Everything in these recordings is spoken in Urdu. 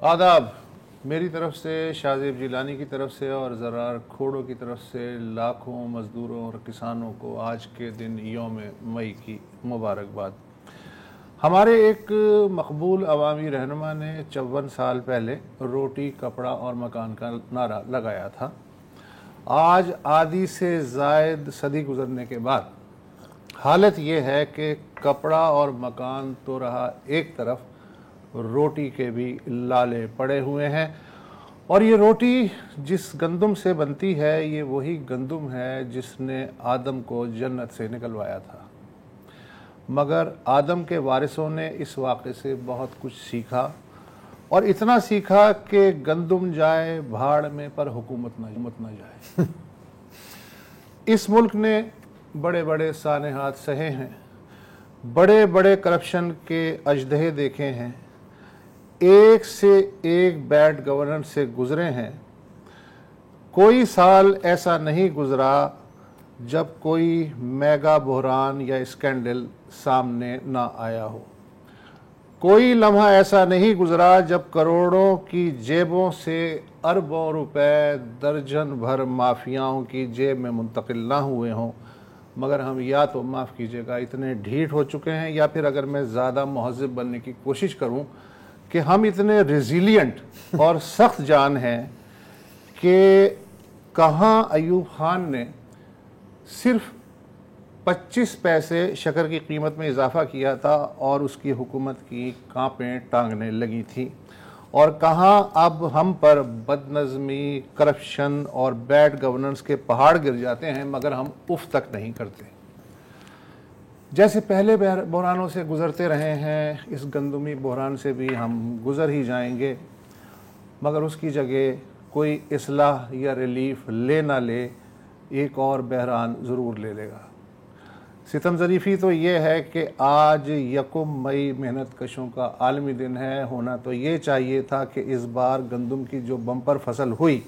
آداب میری طرف سے، شاہزیب جیلانی کی طرف سے اور زرار کھوڑوں کی طرف سے لاکھوں مزدوروں اور کسانوں کو آج کے دن یوم مئی کی مبارکباد۔ ہمارے ایک مقبول عوامی رہنما نے 54 سال پہلے روٹی، کپڑا اور مکان کا نعرہ لگایا تھا۔ آج آدھی سے زائد صدی گزرنے کے بعد حالت یہ ہے کہ کپڑا اور مکان تو رہا ایک طرف، روٹی کے بھی لالے پڑے ہوئے ہیں، اور یہ روٹی جس گندم سے بنتی ہے یہ وہی گندم ہے جس نے آدم کو جنت سے نکلوایا تھا۔ مگر آدم کے وارثوں نے اس واقعے سے بہت کچھ سیکھا، اور اتنا سیکھا کہ گندم جائے بھاڑ میں پر حکومت نہ جائے۔ اس ملک نے بڑے بڑے سانحات سہے ہیں، بڑے بڑے کرپشن کے اژدہے دیکھے ہیں، ایک سے ایک بیڈ گورننس سے گزرے ہیں۔ کوئی سال ایسا نہیں گزرا جب کوئی میگا بحران یا اسکینڈل سامنے نہ آیا ہو۔ کوئی لمحہ ایسا نہیں گزرا جب کروڑوں کی جیبوں سے اربوں روپے درجن بھر مافیاؤں کی جیب میں منتقل نہ ہوئے ہوں، مگر ہم یا تو معاف کیجیے گا اتنے ڈھیٹ ہو چکے ہیں، یا پھر اگر میں زیادہ مہذب بننے کی کوشش کروں کہ ہم اتنے ریزیلینٹ اور سخت جان ہیں کہ کہاں ایوب خان نے صرف 25 پیسے شکر کی قیمت میں اضافہ کیا تھا اور اس کی حکومت کی کانپیں ٹانگنے لگی تھی، اور کہاں اب ہم پر بد نظمی، کرپشن اور بیڈ گورننس کے پہاڑ گر جاتے ہیں مگر ہم اف تک نہیں کرتے۔ جیسے پہلے بحرانوں سے گزرتے رہے ہیں، اس گندمی بحران سے بھی ہم گزر ہی جائیں گے، مگر اس کی جگہ کوئی اصلاح یا ریلیف لے نہ لے ایک اور بحران ضرور لے لے گا۔ ستم ظریفی تو یہ ہے کہ آج یکم مئی محنت کشوں کا عالمی دن ہے۔ ہونا تو یہ چاہیے تھا کہ اس بار گندم کی جو بمپر فصل ہوئی،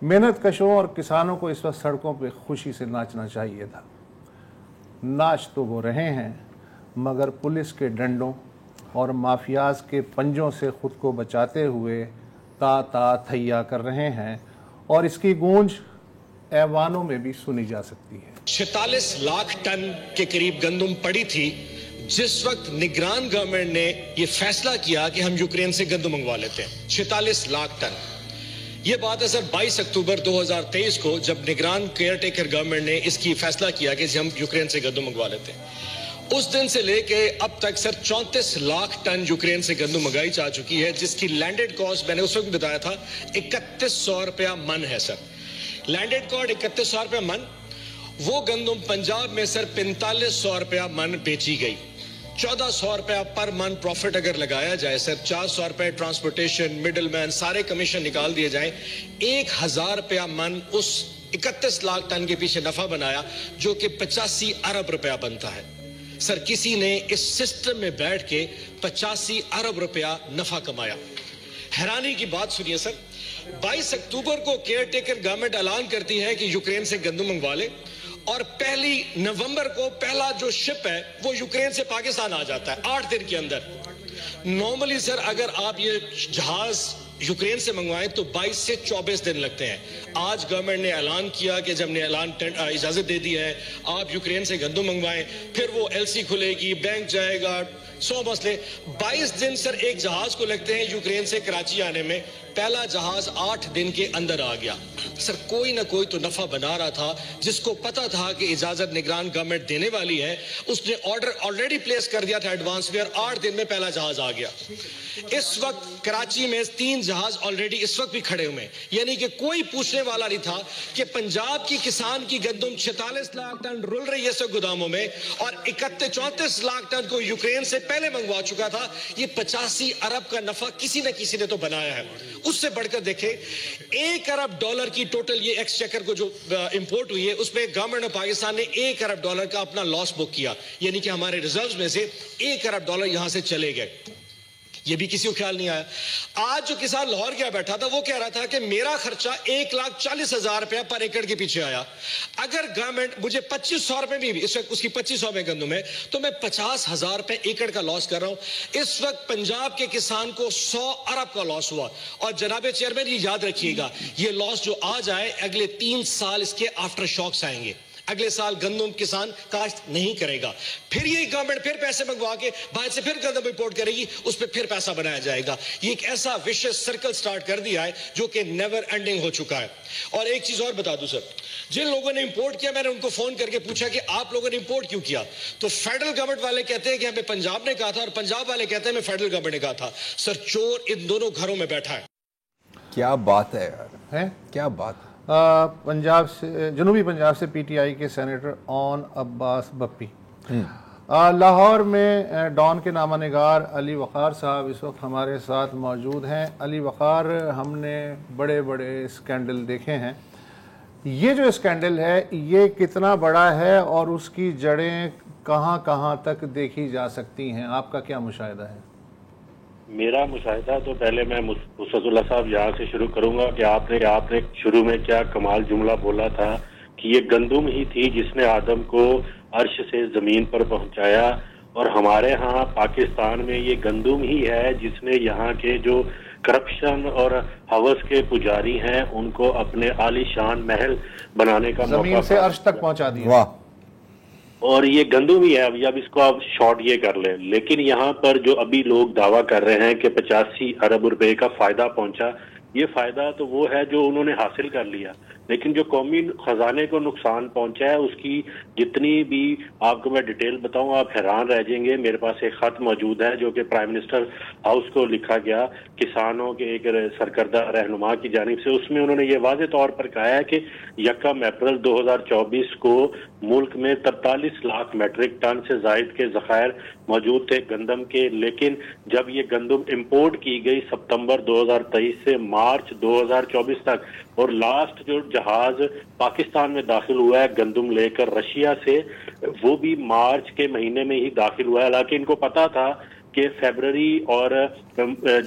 محنت کشوں اور کسانوں کو اس وقت سڑکوں پہ خوشی سے ناچنا چاہیے تھا۔ ناچ تو وہ رہے ہیں مگر پولیس کے ڈنڈوں اور مافیاز کے پنجوں سے خود کو بچاتے ہوئے تا تھیا کر رہے ہیں، اور اس کی گونج ایوانوں میں بھی سنی جا سکتی ہے۔ 46 لاکھ ٹن کے قریب گندم پڑی تھی جس وقت نگران گورنمنٹ نے یہ فیصلہ کیا کہ ہم یوکرین سے گندم منگوا لیتے ہیں۔ 46 لاکھ ٹن۔ یہ بات ہے سر 22 اکتوبر 2023 کو، جب نگران کیئر ٹیکر گورنمنٹ نے اس کی فیصلہ کیا کہ ہم یوکرین سے گندم منگوا لیتے ہیں۔ اس دن سے لے کے اب تک سر 34 لاکھ ٹن یوکرین سے گندم منگائی جا چکی ہے، جس کی لینڈڈ کاسٹ میں نے اس وقت بتایا تھا 3100 روپیہ من ہے سر۔ لینڈڈ کاسٹ 3100 روپیہ من۔ وہ گندم پنجاب میں سر 4500 روپیہ من بیچی گئی۔ 1400 روپیہ پر من پروفٹ اگر لگایا جائے سر، 400 روپے ٹرانسپورٹیشن، مڈل مین، سارے کمیشن نکال دیے جائیں، 1000 روپیہ من اس 31 لاکھ ٹن کے پیچھے نفع بنایا، جو کہ 85 ارب روپیہ بنتا ہے۔ سر کسی نے اس سسٹم میں بیٹھ کے 85 ارب روپیہ نفع کمایا۔ حیرانی کی بات سنیے سر، 22 اکتوبر کو کیئر ٹیکر گورنمنٹ اعلان کرتی ہے کہ یوکرین سے گندم منگوا لے، اور 1 نومبر کو پہلا جو شپ ہے وہ یوکرین سے پاکستان آ جاتا ہے 8 دن کے اندر۔ نارملی سر اگر آپ یہ جہاز یوکرین سے منگوائیں تو 22 سے 24 دن لگتے ہیں۔ آج گورنمنٹ نے اعلان کیا کہ جب نے اجازت دے دی ہے آپ یوکرین سے گندم منگوائیں، پھر وہ ایل سی کھلے گی، بینک جائے گا، 100 مسئلے، 22 دن سر ایک جہاز کو لگتے ہیں یوکرین سے کراچی آنے میں۔ پہلا جہاز 8 دن کے اندر آ گیا۔ سر کوئی نہ کوئی تو نفع بنا رہا تھا، جس کو پتا تھا کہ اجازت نگران گورنمنٹ دینے والی ہے، اس نے آرڈر آلریڈی پلیس کر دیا تھا ایڈوانس میں، اور 8 دن میں پہلا جہاز آ گیا۔ اس وقت کراچی میں 3 جہاز آلریڈی اس وقت بھی کھڑے ہوئے ہیں، یعنی کہ کوئی پوچھنے والا نہیں تھا کہ پنجاب کی کسان کی گندم 46 لاکھ ٹن رول رہی ہے سر گوداموں میں، اور 34 لاکھ ٹن کو یوکرین سے پہلے منگوا چکا تھا۔ یہ 85 ارب کا نفع کسی نہ کسی نے تو بنایا ہے۔ اس سے بڑھ کر دیکھیں، $1 ارب کی ٹوٹل یہ ایکسچیکر کو جو امپورٹ ہوئی ہے، اس میں گورنمنٹ آف پاکستان نے $1 ارب کا اپنا لاس بک کیا، یعنی کہ ہمارے ریزروز میں سے $1 ارب یہاں سے چلے گئے۔ یہ بھی کسی کو خیال نہیں آیا. آج جو کسان لاہور گیا بیٹھا تھا وہ کہہ رہا تھا کہ میرا خرچہ 1,40,000 روپیہ پر ایکڑ کے پیچھے آیا. اگر گورنمنٹ مجھے 2,500 روپے بھی اس وقت اس کی 2,500 میں گندم ہے تو میں 50,000 روپے ایکڑ کا لاس کر رہا ہوں. اس وقت پنجاب کے کسان کو 100 ارب کا لاس ہوا. اور جناب چیئرمین یہ یاد رکھیے گا, یہ لاس جو آج آئے اگلے 3 سال اس کے آفٹر شاکس آئیں گے. اگلے سال گندم کسان کاشت نہیں کرے گا, پھر یہ گورنمنٹ پھر پیسے منگوا کے باہر سے پھر گندم امپورٹ کرے گی, اس پہ پھر پیسہ بنایا جائے گا. یہ ایک ایسا وشیس سرکل سٹارٹ کر دیا ہے جو کہ نیور اینڈنگ ہو چکا ہے. اور ایک چیز اور بتا دوں سر, جن لوگوں نے امپورٹ کیا میں نے ان کو فون کر کے پوچھا کہ آپ لوگوں نے امپورٹ کیوں کیا, تو فیڈرل گورنمنٹ والے کہتے ہیں کہ ہمیں پنجاب نے کہا تھا, اور پنجاب والے کہتے ہیں ہمیں فیڈرل گورنمنٹ نے کہا تھا. سر چور ان دونوں گھروں میں بیٹھا ہے. کیا بات ہے یار, کیا بات. پنجاب سے, جنوبی پنجاب سے پی ٹی آئی کے سینیٹر اون عباس بپی. لاہور میں ڈان کے نامہ نگار علی وقار صاحب اس وقت ہمارے ساتھ موجود ہیں. علی وقار, ہم نے بڑے بڑے اسکینڈل دیکھے ہیں, یہ جو اسکینڈل ہے یہ کتنا بڑا ہے اور اس کی جڑیں کہاں کہاں تک دیکھی جا سکتی ہیں, آپ کا کیا مشاہدہ ہے؟ میرا مشاہدہ تو پہلے میں اسد اللہ صاحب یہاں سے شروع کروں گا کہ آپ نے شروع میں کیا کمال جملہ بولا تھا کہ یہ گندم ہی تھی جس نے آدم کو عرش سے زمین پر پہنچایا, اور ہمارے ہاں پاکستان میں یہ گندم ہی ہے جس نے یہاں کے جو کرپشن اور ہوس کے پجاری ہیں ان کو اپنے عالی شان محل بنانے کا موقع زمین سے عرش تک پہنچا دیا. واہ. اور یہ گندم ہی ہے. اب اس کو آپ شارٹ یہ کر لیں, لیکن یہاں پر جو ابھی لوگ دعویٰ کر رہے ہیں کہ 85 ارب روپے کا فائدہ پہنچا, یہ فائدہ تو وہ ہے جو انہوں نے حاصل کر لیا, لیکن جو قومی خزانے کو نقصان پہنچا ہے اس کی جتنی بھی آپ کو میں ڈیٹیل بتاؤں آپ حیران رہ جائیں گے. میرے پاس ایک خط موجود ہے جو کہ پرائم منسٹر ہاؤس کو لکھا گیا کسانوں کے ایک سرکردہ رہنما کی جانب سے. اس میں انہوں نے یہ واضح طور پر کہا ہے کہ 1 اپریل 2024 کو ملک میں 43 لاکھ میٹرک ٹن سے زائد کے ذخائر موجود تھے گندم کے, لیکن جب یہ گندم امپورٹ کی گئی ستمبر 2023 سے مارچ 2024 تک, اور لاسٹ جو جہاز پاکستان میں داخل ہوا ہے گندم لے کر رشیا سے, وہ بھی مارچ کے مہینے میں ہی داخل ہوا ہے. حالانکہ ان کو پتا تھا کہ فیبرری اور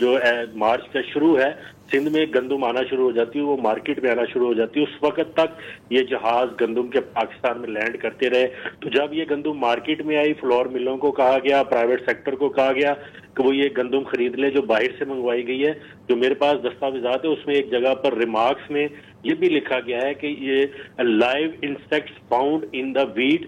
جو مارچ کا شروع ہے سندھ میں گندم آنا شروع ہو جاتی ہے, وہ مارکیٹ میں آنا شروع ہو جاتی ہے. اس وقت تک یہ جہاز گندم کے پاکستان میں لینڈ کرتے رہے. تو جب یہ گندم مارکیٹ میں آئی, فلور ملوں کو کہا گیا, پرائیویٹ سیکٹر کو کہا گیا کہ وہ یہ گندم خرید لے جو باہر سے منگوائی گئی ہے. جو میرے پاس دستاویزات ہے اس میں ایک جگہ پر ریمارکس میں یہ بھی لکھا گیا ہے کہ یہ live insects found in the wheat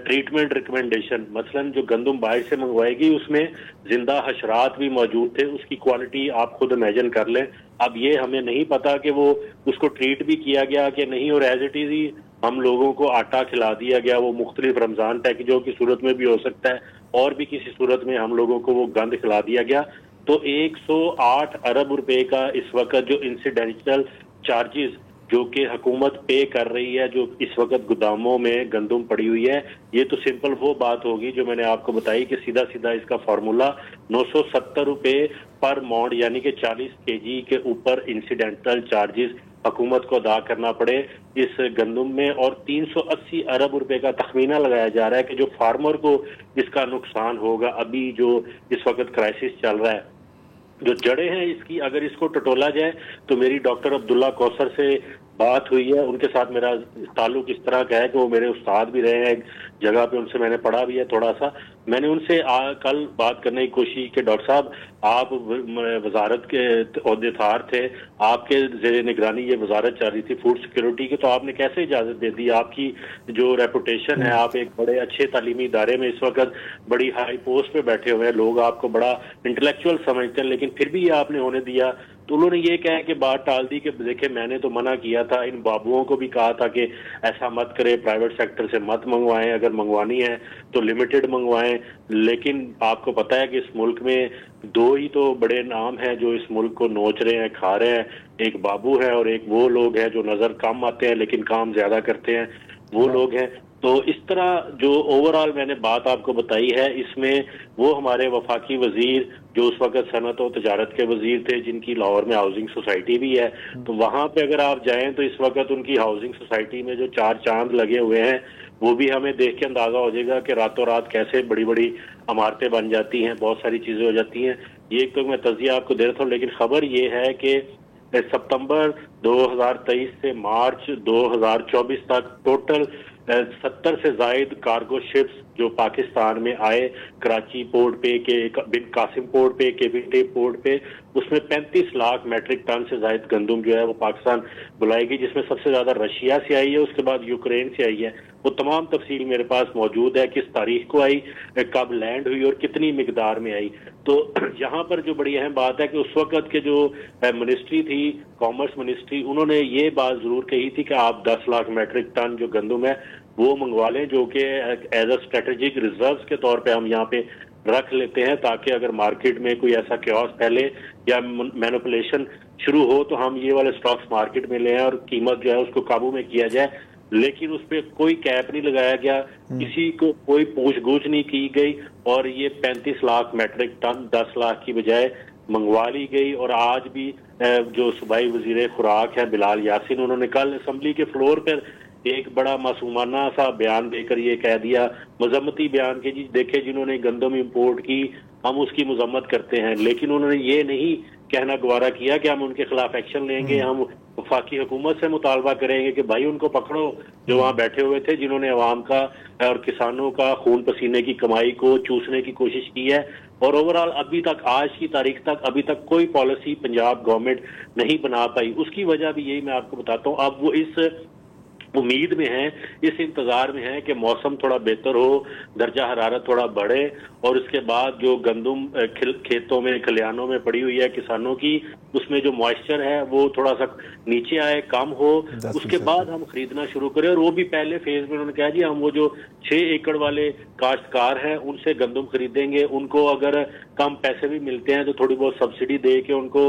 treatment recommendation, مثلا جو گندم باہر سے منگوائی گئی اس میں زندہ حشرات بھی موجود تھے. اس کی کوالٹی آپ خود امیجن کر لیں. اب یہ ہمیں نہیں پتا کہ وہ اس کو ٹریٹ بھی کیا گیا کہ نہیں, اور ایز اٹ از ہی ہم لوگوں کو آٹا کھلا دیا گیا. وہ مختلف رمضان پیکجوں کی صورت میں بھی ہو سکتا ہے, اور بھی کسی صورت میں ہم لوگوں کو وہ گند کھلا دیا گیا. تو 108 ارب روپے کا اس وقت جو انسیڈنٹل چارجز جو کہ حکومت پے کر رہی ہے جو اس وقت گوداموں میں گندم پڑی ہوئی ہے, یہ تو سمپل وہ بات ہوگی جو میں نے آپ کو بتائی کہ سیدھا سیدھا اس کا فارمولا 970 روپے پر مونڈ یعنی کہ 40 kg کے اوپر انسیڈنٹل چارجز حکومت کو ادا کرنا پڑے اس گندم میں, اور 380 ارب روپے کا تخمینہ لگایا جا رہا ہے کہ جو فارمر کو اس کا نقصان ہوگا. ابھی جو اس وقت کرائسس چل رہا ہے, جو جڑیں ہیں اس کی, اگر اس کو ٹٹولا جائے تو میری ڈاکٹر عبداللہ کوثر سے بات ہوئی ہے, ان کے ساتھ میرا تعلق اس طرح کا ہے کہ وہ میرے استاد بھی رہے ہیں ایک جگہ پہ, ان سے میں نے پڑھا بھی ہے تھوڑا سا. میں نے ان سے کل بات کرنے کی کوشش کہ ڈاکٹر صاحب آپ وزارت کے عہدیدار تھے, آپ کے زیر نگرانی یہ وزارت چل رہی تھی فوڈ سیکورٹی کی, تو آپ نے کیسے اجازت دے دی؟ آپ کی جو ریپوٹیشن ہے, آپ ایک بڑے اچھے تعلیمی ادارے میں اس وقت بڑی ہائی پوسٹ پہ بیٹھے ہوئے ہیں, لوگ آپ کو بڑا انٹلیکچوئل سمجھتے ہیں, لیکن پھر بھی یہ آپ نے ہونے دیا. تو انہوں نے یہ کہا کہ بات ٹال دی کہ دیکھیں میں نے تو منع کیا تھا, ان بابوؤں کو بھی کہا تھا کہ ایسا مت کرے, پرائیویٹ سیکٹر سے مت منگوائیں, اگر منگوانی ہے تو لمیٹڈ منگوائیں. لیکن آپ کو پتہ ہے کہ اس ملک میں 2 ہی تو بڑے نام ہیں جو اس ملک کو نوچ رہے ہیں, کھا رہے ہیں, ایک بابو ہے اور ایک وہ لوگ ہیں جو نظر کم آتے ہیں لیکن کام زیادہ کرتے ہیں, وہ لوگ ہیں. تو اس طرح جو اوورال میں نے بات آپ کو بتائی ہے, اس میں وہ ہمارے وفاقی وزیر جو اس وقت صنعت و تجارت کے وزیر تھے, جن کی لاہور میں ہاؤسنگ سوسائٹی بھی ہے, تو وہاں پہ اگر آپ جائیں تو اس وقت ان کی ہاؤسنگ سوسائٹی میں جو 4 چاند لگے ہوئے ہیں وہ بھی ہمیں دیکھ کے اندازہ ہو جائے گا کہ راتوں رات کیسے بڑی بڑی عمارتیں بن جاتی ہیں, بہت ساری چیزیں ہو جاتی ہیں. یہ ایک تو میں تجزیہ آپ کو دے رہا تھا, لیکن خبر یہ ہے کہ ستمبر 2023 سے مارچ 2024 تک ٹوٹل 70 سے زائد کارگو شپس جو پاکستان میں آئے, کراچی پورٹ پہ, کے بن قاسم پورٹ پہ, کے پی ٹی پورٹ پہ, اس میں 35 لاکھ میٹرک ٹن سے زائد گندم جو ہے وہ پاکستان بلائے گی, جس میں سب سے زیادہ رشیا سے آئی ہے, اس کے بعد یوکرین سے آئی ہے. وہ تمام تفصیل میرے پاس موجود ہے, کس تاریخ کو آئی, کب لینڈ ہوئی اور کتنی مقدار میں آئی. تو یہاں پر جو بڑی اہم بات ہے کہ اس وقت کے جو منسٹری تھی, کامرس منسٹری, انہوں نے یہ بات ضرور کہی تھی کہ آپ 10 لاکھ میٹرک ٹن جو گندم ہے وہ منگوا لیں, جو کہ ایز اے اسٹریٹجک ریزروز کے طور پہ ہم یہاں پہ رکھ لیتے ہیں, تاکہ اگر مارکیٹ میں کوئی ایسا کیوس پھیلے یا مینوپولیشن شروع ہو تو ہم یہ والے سٹاکس مارکیٹ میں لیں اور قیمت جو ہے اس کو قابو میں کیا جائے. لیکن اس پہ کوئی کیپ نہیں لگایا گیا, کسی کو کوئی پوچھ گچھ نہیں کی گئی, اور یہ 35 لاکھ میٹرک ٹن 10 لاکھ کی بجائے منگوا لی گئی. اور آج بھی جو صوبائی وزیر خوراک ہے بلال یاسین, انہوں نے کل اسمبلی کے فلور پر ایک بڑا معصومانہ سا بیان دے کر یہ کہہ دیا, مذمتی بیان کہ جی دیکھیں جنہوں نے گندم امپورٹ کی ہم اس کی مذمت کرتے ہیں, لیکن انہوں نے یہ نہیں کہنا گوارا کیا کہ ہم ان کے خلاف ایکشن لیں گے, ہم وفاقی حکومت سے مطالبہ کریں گے کہ بھائی ان کو پکڑو جو وہاں بیٹھے ہوئے تھے, جنہوں نے عوام کا اور کسانوں کا خون پسینے کی کمائی کو چوسنے کی کوشش کی ہے. اور اوورال ابھی تک, آج کی تاریخ تک ابھی تک کوئی پالیسی پنجاب گورنمنٹ نہیں بنا پائی. اس کی وجہ بھی یہی میں آپ کو بتاتا ہوں, اب وہ اس امید میں ہیں, اس انتظار میں ہیں کہ موسم تھوڑا بہتر ہو, درجہ حرارت تھوڑا بڑھے, اور اس کے بعد جو گندم کھیتوں میں کھلیانوں میں پڑی ہوئی ہے کسانوں کی, اس میں جو موئسچر ہے وہ تھوڑا سا نیچے آئے, کم ہو, اس کے بعد ہم خریدنا شروع کریں. اور وہ بھی پہلے فیز میں انہوں نے کہا جی ہم وہ جو 6 ایکڑ والے کاشتکار ہیں ان سے گندم خریدیں گے, ان کو اگر کم پیسے بھی ملتے ہیں تو تھوڑی بہت سبسڈی دے کے ان کو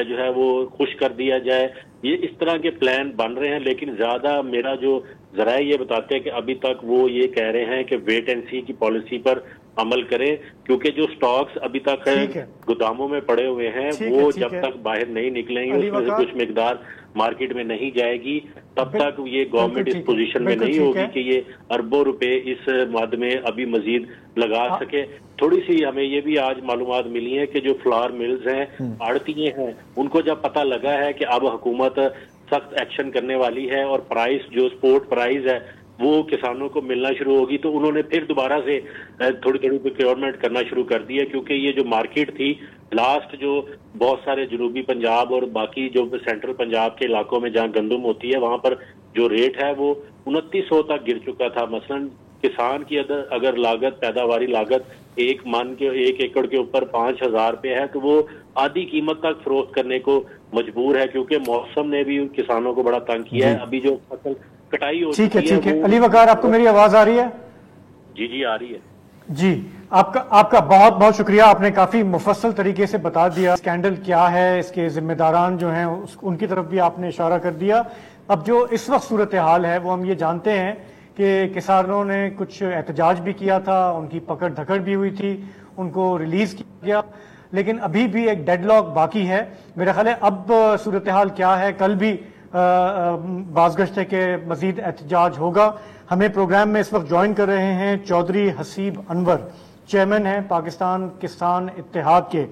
جو ہے وہ خوش کر دیا جائے. یہ اس طرح کے پلان بن رہے ہیں, لیکن زیادہ میرا جو ذرائع یہ بتاتے ہیں کہ ابھی تک وہ یہ کہہ رہے ہیں کہ ویٹ اینڈ سی کی پالیسی پر عمل کریں, کیونکہ جو سٹاکس ابھی تک گوداموں میں پڑے ہوئے ہیں وہ جب تک باہر نہیں نکلیں گے, اس میں سے کچھ مقدار مارکیٹ میں نہیں جائے گی, تب تک یہ گورنمنٹ اس پوزیشن میں نہیں ہوگی کہ یہ اربوں روپے اس مد میں ابھی مزید لگا سکے. تھوڑی سی ہمیں یہ بھی آج معلومات ملی ہے کہ جو فلاور ملز ہیں, آڑتیے ہیں, ان کو جب پتہ لگا ہے کہ اب حکومت سخت ایکشن کرنے والی ہے اور پرائس جو سپورٹ پرائز ہے وہ کسانوں کو ملنا شروع ہوگی, تو انہوں نے پھر دوبارہ سے تھوڑی تھوڑی پروکیورمنٹ کرنا شروع کر دی ہے. کیونکہ یہ جو مارکیٹ تھی لاسٹ جو بہت سارے جنوبی پنجاب اور باقی جو سینٹرل پنجاب کے علاقوں میں جہاں گندم ہوتی ہے وہاں پر جو ریٹ ہے وہ 2900 تک گر چکا تھا. مثلا کسان کی اگر لاگت, پیداواری لاگت 1 من کے 1 ایکڑ کے اوپر 5000 روپے ہے, تو وہ آدھی قیمت تک فروخت کرنے کو مجبور ہے, کیونکہ موسم نے بھی کسانوں کو بڑا تنگ کیا ہے. ابھی جو فصل کٹائی ہو چکی ہے. ٹھیک ہے. علی وقار, آپ کو میری آواز آ رہی ہے؟ جی آ رہی ہے. جی, آپ کا بہت بہت شکریہ, آپ نے کافی مفصل طریقے سے بتا دیا اسکینڈل کیا ہے, اس کے ذمہ داران جو ہیں ان کی طرف بھی آپ نے اشارہ کر دیا. اب جو اس وقت صورتحال ہے وہ ہم یہ جانتے ہیں کہ کسانوں نے کچھ احتجاج بھی کیا تھا, ان کی پکڑ دھکڑ بھی ہوئی تھی, ان کو ریلیز کیا گیا, لیکن ابھی بھی ایک ڈیڈ لاک باقی ہے. میرا خیال ہے اب صورتحال کیا ہے, کل بھی بازگشت ہے کہ مزید احتجاج ہوگا. ہمیں پروگرام میں اس وقت جوائن کر رہے ہیں چودھری حسیب انور, چیئرمین ہیں پاکستان کسان اتحاد کے.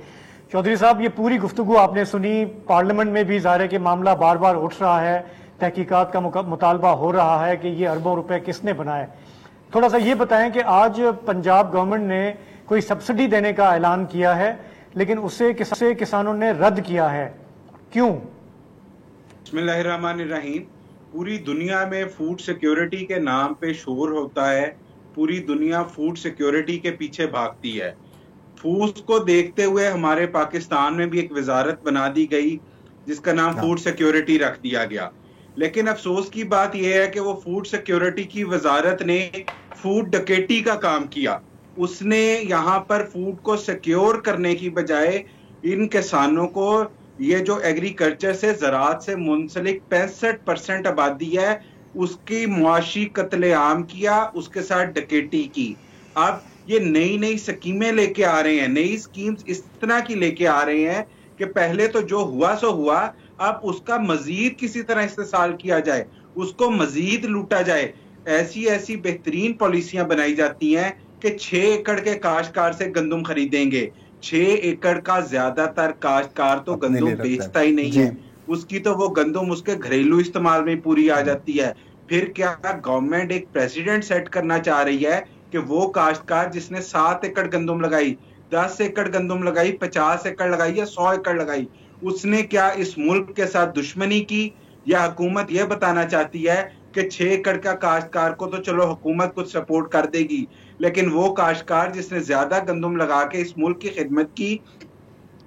چودھری صاحب, یہ پوری گفتگو آپ نے سنی, پارلیمنٹ میں بھی ظاہر ہے کہ معاملہ بار بار اٹھ رہا ہے, تحقیقات کا مطالبہ ہو رہا ہے کہ یہ اربوں روپے کس نے بنائے. تھوڑا سا یہ بتائیں کہ آج پنجاب گورنمنٹ نے کوئی سبسڈی دینے کا اعلان کیا ہے, لیکن اسے کسانوں نے رد کیا ہے, کیوں؟ بسم اللہ الرحمن الرحیم. پوری دنیا میں فوڈ سیکیورٹی کے نام پہ شور ہوتا ہے, پوری دنیا فوڈ سیکیورٹی کے پیچھے بھاگتی ہے. فوڈ کو دیکھتے ہوئے ہمارے پاکستان میں بھی ایک وزارت بنا دی گئی جس کا نام فوڈ سیکیورٹی رکھ دیا گیا. لیکن افسوس کی بات یہ ہے کہ وہ فوڈ سیکیورٹی کی وزارت نے فوڈ ڈکیٹی کا کام کیا. اس نے یہاں پر فوڈ کو سیکیور کرنے کی بجائے ان کسانوں کو, یہ جو ایگریکلچر سے زراعت سے منسلک 65% آبادی ہے, اس کی معاشی قتل عام کیا, اس کے ساتھ ڈکیٹی کی. اب یہ نئی سکیمیں لے کے آ رہے ہیں, نئی سکیمز اس طرح کی لے کے آ رہے ہیں کہ پہلے تو جو ہوا سو ہوا, اب اس کا مزید کسی طرح استحصال کیا جائے, اس کو مزید لوٹا جائے. ایسی بہترین پالیسیاں بنائی جاتی ہیں کہ 6 ایکڑ کے کاشتکار سے گندم خریدیں گے. 6 ایکڑ کا زیادہ تر کاشتکار تو گندم بیچتا ہی نہیں ہے, اس کی تو وہ گندم اس کے گھریلو استعمال میں پوری آ جاتی ہے. پھر کیا گورنمنٹ ایک پریسیڈنٹ سیٹ کرنا چاہ رہی ہے کہ وہ کاشتکار جس نے 7 ایکڑ گندم لگائی, 10 ایکڑ گندم لگائی, 50 ایکڑ لگائی یا 100 ایکڑ لگائی, اس نے کیا اس ملک کے ساتھ دشمنی کی؟ یا حکومت یہ بتانا چاہتی ہے کہ 6 ایکڑ کا کاشتکار کو تو چلو حکومت کچھ سپورٹ کر دے گی, لیکن وہ کاشتکار جس نے زیادہ گندم لگا کے اس ملک کی خدمت کی,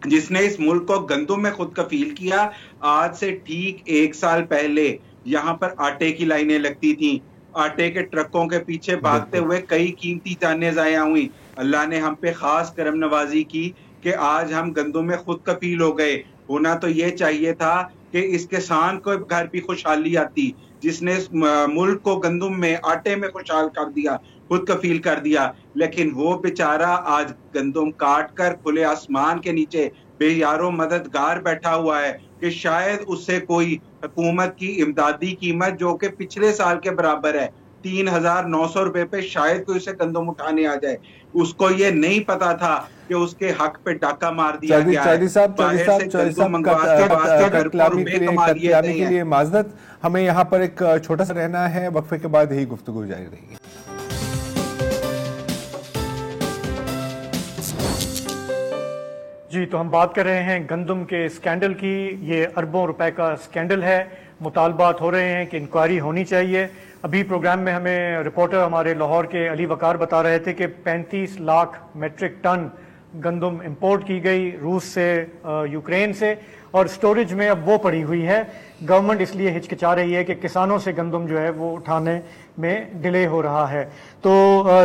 جس نے اس ملک کو گندم میں خود کفیل کیا, آج سے ٹھیک 1 سال پہلے یہاں پر آٹے کی لائنیں لگتی تھیں, آٹے کے ٹرکوں کے پیچھے بھاگتے ہوئے کئی قیمتی جانیں ضائع ہوئی. اللہ نے ہم پہ خاص کرم نوازی کی کہ آج ہم گندم میں خود کفیل ہو گئے. ہونا تو یہ چاہیے تھا کہ اس کسان کو گھر بھی خوشحالی آتی جس نے اس ملک کو گندم میں آٹے میں خوشحال کر دیا, خود کفیل کر دیا, لیکن وہ بیچارہ آج گندم کاٹ کر کھلے آسمان کے نیچے بے یارو مددگار بیٹھا ہوا ہے کہ شاید اس سے کوئی حکومت کی امدادی قیمت جو کہ پچھلے سال کے برابر ہے 3,900 روپے پہ شاید کوئی اسے گندم اٹھانے آ جائے. اس کو یہ نہیں پتا تھا کہ اس کے حق پہ ڈاکہ مار دیا گیا ہے. کے لیے معذرت, ہمیں یہاں پر ایک چھوٹا سا رہنا ہے, وقفے کے بعد ہی گفتگو جاری رہے گی. جی تو ہم بات کر رہے ہیں گندم کے اسکینڈل کی. یہ اربوں روپے کا اسکینڈل ہے, مطالبات ہو رہے ہیں کہ انکوائری ہونی چاہیے. ابھی پروگرام میں ہمیں رپورٹر ہمارے لاہور کے علی وقار بتا رہے تھے کہ 35 لاکھ میٹرک ٹن گندم امپورٹ کی گئی روس سے, یوکرین سے, اور سٹوریج میں اب وہ پڑی ہوئی ہے. گورنمنٹ اس لیے ہچکچا رہی ہے کہ کسانوں سے گندم جو ہے وہ اٹھانے میں ڈیلے ہو رہا ہے. تو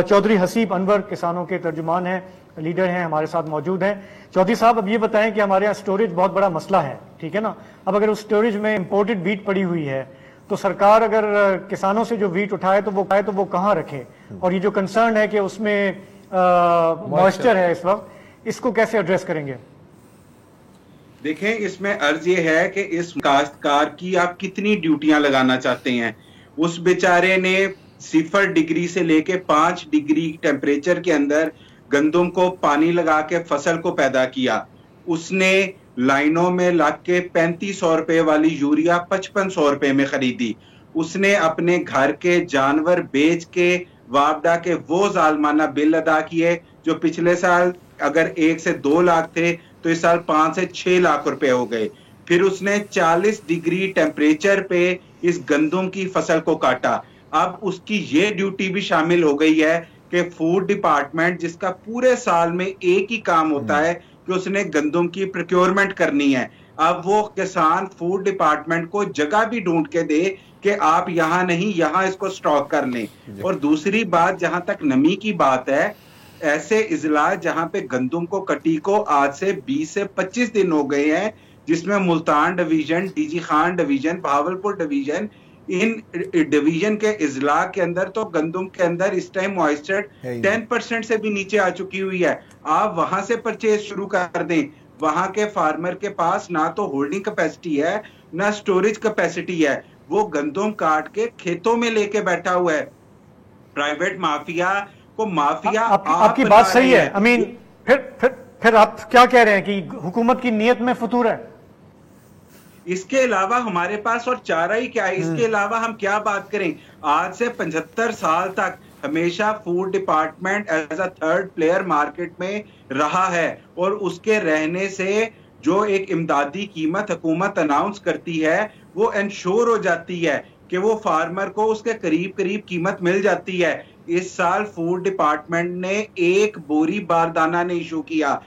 چودھری حسیب انور کسانوں کے ترجمان ہیں, لیڈر ہیں, ہمارے ساتھ موجود ہیں. چودھری صاحب اب یہ بتائیں کہ ہمارے یہاں سٹوریج بہت بڑا مسئلہ ہے, ٹھیک ہے نا. اب اگر اس سٹوریج میں امپورٹڈ ویٹ پڑی ہوئی ہے تو سرکار اگر کسانوں سے جو ویٹ اٹھائے تو وہ کہاں رکھے؟ اور یہ جو کنسرن ہے کہ اس میں موئسچر ہے اس وقت, اس کو کیسے ایڈریس کریں گے؟ دیکھیں اس میں عرض یہ ہے کہ اس کاشتکار کی آپ کتنی ڈیوٹیاں لگانا چاہتے ہیں. اس بیچارے نے 0 ڈگری سے لے کے 5 ڈگری ٹیمپریچر کے اندر گندم کو پانی لگا کے فصل کو پیدا کیا. اس نے لائنوں میں لگ کے 3500 روپے والی یوریا 5500 روپے میں خریدی. اس نے اپنے گھر کے جانور بیچ کے وابڈا کے وہ ظالمانہ بل ادا کیے جو پچھلے سال اگر 1 سے 2 لاکھ تھے تو اس سال 5 سے 6 لاکھ روپے ہو گئے. پھر اس نے 40 ڈگری ٹیمپریچر پہ اس گندم کی فصل کو کاٹا. اب اس کی یہ ڈیوٹی بھی شامل ہو گئی ہے کہ فوڈ ڈپارٹمنٹ جس کا پورے سال میں ایک ہی کام ہوتا ہے کہ اس نے گندم کی پروکیورمنٹ کرنی ہے, اب وہ کسان فوڈ ڈپارٹمنٹ کو جگہ بھی ڈھونڈ کے دے کہ آپ یہاں نہیں یہاں اس کو سٹاک کر لیں. اور دوسری بات, جہاں تک نمی کی بات ہے, ایسے اضلاع جہاں پہ گندم کو کٹی کو آج سے 20 سے 25 دن ہو گئے ہیں, جس میں Multan division, D G Khan division, Bahawalpur division, ان ڈویژن کے اضلاع کے اندر تو گندم کے اندر اس ٹائم موئسچر 10% سے بھی نیچے آ چکی ہوئی ہے. آپ وہاں سے پرچیز شروع کر دیں. وہاں کے فارمر کے پاس نہ تو ہولڈنگ کیپیسٹی ہے نہ سٹوریج کیپیسٹی ہے, وہ گندم کاٹ کے کھیتوں میں لے کے بیٹھا ہوا ہے. پرائیویٹ مافیا کو مافیا آپ کی بات صحیح ہے امین, پھر آپ کیا کہہ رہے ہیں کہ حکومت کی نیت میں فطور ہے؟ اس کے علاوہ ہمارے پاس اور چارہ ہی کیا ہے, اس کے علاوہ ہم کیا بات کریں. آج سے 75 سال تک ہمیشہ food department as a third player market میں رہا ہے, اور اس کے رہنے سے جو ایک امدادی قیمت حکومت اناؤنس کرتی ہے وہ انشور ہو جاتی ہے کہ وہ فارمر کو اس کے قریب قیمت مل جاتی ہے. اس سال فوڈ ڈپارٹمنٹ نے 1 بوری باردانہ نے ایشو کیا,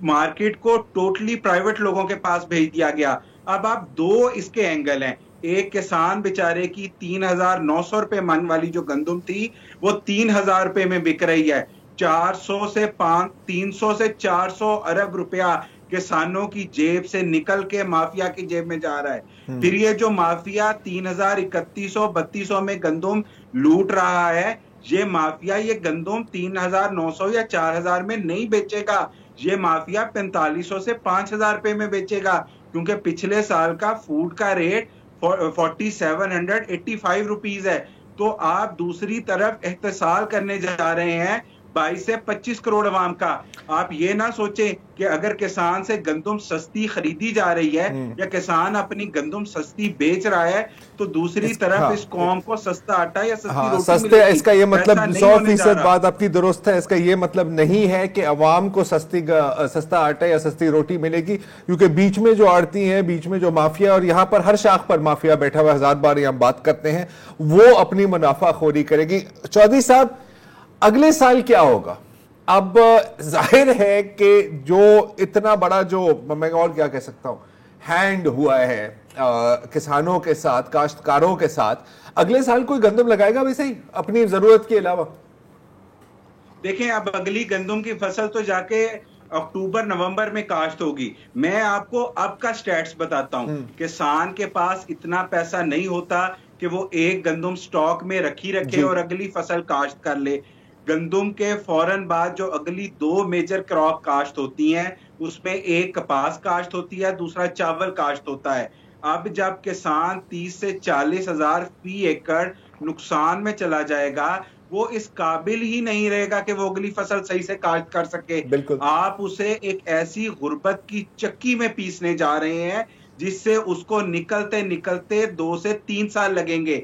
مارکیٹ کو ٹوٹلی پرائیویٹ لوگوں کے پاس بھیج دیا گیا. اب آپ 2 اس کے اینگل ہیں. ایک کسان بیچارے کی 3,900 روپے من والی جو گندم تھی وہ 3,000 روپے میں بک رہی ہے. 300 سے 400 ارب روپیہ کسانوں کی جیب سے نکل کے مافیا کی جیب میں جا رہا ہے. پھر یہ جو مافیا 3,3100-3200 میں گندم لوٹ رہا ہے, یہ مافیا یہ گندم 3,900 یا 4,000 میں نہیں بیچے گا, یہ مافیا 4,500 سے 5,000 روپے میں بیچے گا, کیونکہ پچھلے سال کا فوڈ کا ریٹ 4,785 روپیز ہے. تو آپ دوسری طرف احتسال کرنے جا رہے ہیں 22 سے 25 کروڑ عوام کا. آپ یہ نہ سوچیں کہ اگر کسان سے گندم سستی خریدی جا رہی ہے یا کسان اپنی گندم سستی بیچ رہا ہے تو دوسری طرف اس قوم کو سستا آٹا یا سستی روٹی ملے گی. اس کا یہ مطلب 100% بات آپ کی درست ہے. اس کا یہ مطلب نہیں ہے کہ عوام کو سستا آٹا یا سستی روٹی ملے گی, کیونکہ بیچ میں جو آڑتی ہیں, بیچ میں جو مافیا, اور یہاں پر ہر شاخ پر مافیا بیٹھا ہوا, 1000 بار ہم بات کرتے ہیں, وہ اپنی منافع خوری کرے گی. چودھری صاحب, اگلے سال کیا ہوگا؟ اب ظاہر ہے کہ جو اتنا بڑا جو میں اور کیا کہہ سکتا ہوں ہینڈ ہوا ہے کسانوں کے ساتھ, کاشتکاروں کے ساتھ, اگلے سال کوئی گندم لگائے گا ویسے ہی اپنی ضرورت کے علاوہ؟ دیکھیں, اب اگلی گندم کی فصل تو جا کے اکتوبر نومبر میں کاشت ہوگی. میں آپ کو اب کا سٹیٹس بتاتا ہوں. کسان کے پاس اتنا پیسہ نہیں ہوتا کہ وہ ایک گندم سٹاک میں رکھے اور اگلی فصل کاشت کر لے. گندم کے فوراً بعد جو اگلی 2 میجر کراپ کاشت ہوتی ہیں, اس میں ایک کپاس کاشت ہوتی ہے, دوسرا چاول کاشت ہوتا ہے. اب جب کسان 30 سے 40 ہزار فی ایکڑ نقصان میں چلا جائے گا, وہ اس قابل ہی نہیں رہے گا کہ وہ اگلی فصل صحیح سے کاشت کر سکے. آپ اسے ایک ایسی غربت کی چکی میں پیسنے جا رہے ہیں جس سے اس کو نکلتے نکلتے 2 سے 3 سال لگیں گے.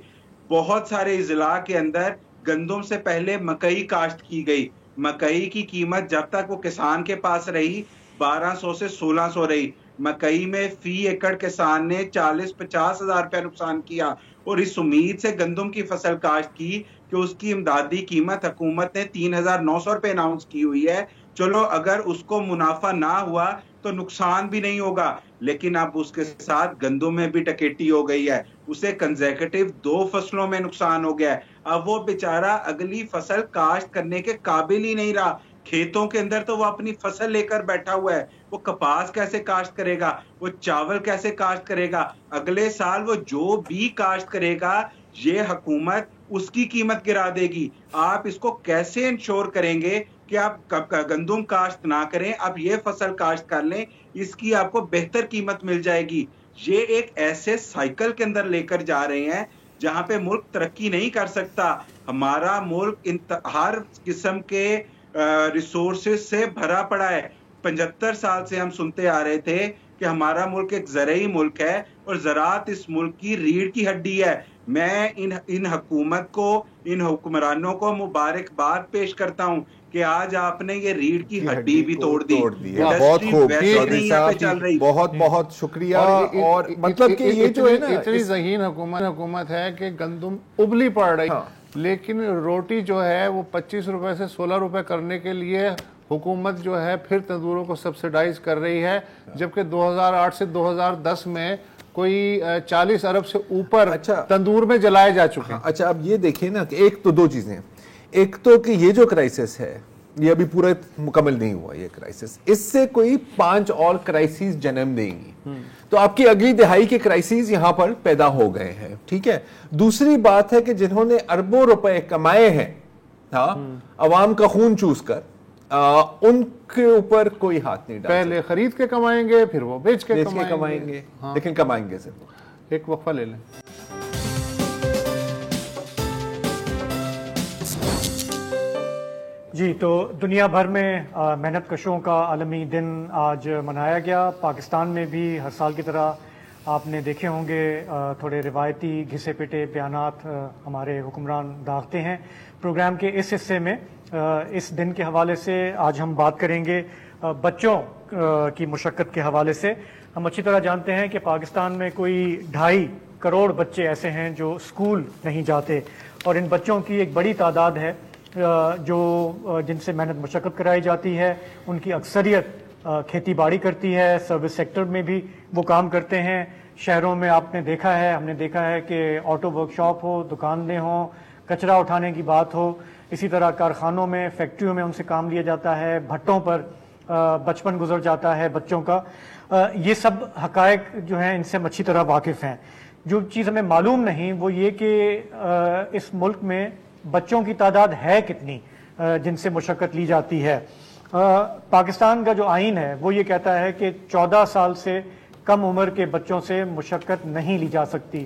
بہت سارے اضلاع کے اندر گندم سے پہلے مکئی کاشت کی گئی. مکئی کی قیمت جب تک وہ کسان کے پاس رہی 1200 سے 1600 رہی. مکئی میں فی ایکڑ کسان نے 40-50 ہزار روپے نقصان کیا, اور اس امید سے گندم کی فصل کاشت کی کہ اس کی امدادی قیمت حکومت نے 3900 روپے اناؤنس کی ہوئی ہے. چلو اگر اس کو منافع نہ ہوا تو نقصان بھی نہیں ہوگا, لیکن اب اس کے ساتھ گندم میں بھی ٹکیٹی ہو گئی ہے, اسے کنزیکٹیو 2 فصلوں میں نقصان ہو گیا ہے. اب وہ بیچارہ اگلی فصل کاشت کرنے کے قابل ہی نہیں رہا. کھیتوں کے اندر تو وہ اپنی فصل لے کر بیٹھا ہوا ہے, وہ کپاس کیسے کاشت کرے گا, وہ چاول کیسے کاشت کرے گا. اگلے سال وہ جو بھی کاشت کرے گا یہ حکومت اس کی قیمت گرا دے گی. آپ اس کو کیسے انشور کریں گے کہ آپ گندم کاشت نہ کریں, آپ یہ فصل کاشت کر لیں, اس کی آپ کو بہتر قیمت مل جائے گی. یہ ایک ایسے سائیکل کے اندر لے کر جا رہے ہیں جہاں پہ ملک ترقی نہیں کر سکتا. ہمارا ملک ہر قسم کے ریسورسز سے بھرا پڑا ہے. 75 سال سے ہم سنتے آ رہے تھے کہ ہمارا ملک ایک زرعی ملک ہے اور زراعت اس ملک کی ریڑھ کی ہڈی ہے. میں ان حکومت کو, ان حکمرانوں کو مبارکباد پیش کرتا ہوں کہ آج آپ نے یہ ریڑھ کی ہڈی بھی توڑ دی. بہت خوب چودھری صاحب, بہت بہت شکریہ. اور مطلب کہ یہ جو ہے نا اتنی ذہین حکومت ہے کہ گندم ابلی پڑ رہی, لیکن روٹی جو ہے وہ 25 روپے سے 16 روپے کرنے کے لیے حکومت جو ہے پھر تندوروں کو سبسیڈائز کر رہی ہے, جبکہ 2008 سے 2010 میں کوئی 40 ارب سے اوپر تندور میں جلائے جا چکے ہیں. اچھا, اب یہ دیکھیں نا کہ ایک تو 2 چیزیں ہیں. ایک تو کہ یہ جو کرائسس ہے یہ ابھی پورا مکمل نہیں ہوا. یہ کرائسس اس سے کوئی 5 اور کرائسس جنم دیں گی, تو آپ کی اگلی دہائی کے کرائسس یہاں پر پیدا ہو گئے ہیں. ٹھیک ہے. دوسری بات ہے کہ جنہوں نے اربوں روپے کمائے ہیں عوام کا خون چوس کر, ان کے اوپر کوئی ہاتھ نہیں ڈال. پہلے خرید کے کمائیں گے, پھر وہ بیچ کے کمائیں گے, لیکن کمائیں گے ضرور. ایک وقفہ لے لیں. جی, تو دنیا بھر میں محنت کشوں کا عالمی دن آج منایا گیا. پاکستان میں بھی ہر سال کی طرح آپ نے دیکھے ہوں گے تھوڑے روایتی گھسے پٹے بیانات ہمارے حکمران داغتے ہیں. پروگرام کے اس حصے میں اس دن کے حوالے سے آج ہم بات کریں گے بچوں کی مشقت کے حوالے سے. ہم اچھی طرح جانتے ہیں کہ پاکستان میں کوئی 2.5 کروڑ بچے ایسے ہیں جو اسکول نہیں جاتے, اور ان بچوں کی ایک بڑی تعداد ہے جو جن سے محنت مشقت کرائی جاتی ہے. ان کی اکثریت کھیتی باڑی کرتی ہے, سروس سیکٹر میں بھی وہ کام کرتے ہیں. شہروں میں آپ نے دیکھا ہے, ہم نے دیکھا ہے کہ آٹو ورک شاپ ہو, دکانیں ہوں, کچرا اٹھانے کی بات ہو, اسی طرح کارخانوں میں, فیکٹریوں میں ان سے کام لیا جاتا ہے. بھٹوں پر بچپن گزر جاتا ہے بچوں کا. یہ سب حقائق جو ہیں ان سے ہم اچھی طرح واقف ہیں. جو چیز ہمیں معلوم نہیں وہ یہ کہ اس ملک میں بچوں کی تعداد ہے کتنی جن سے مشقت لی جاتی ہے. پاکستان کا جو آئین ہے وہ یہ کہتا ہے کہ 14 سال سے کم عمر کے بچوں سے مشقت نہیں لی جا سکتی.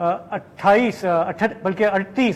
38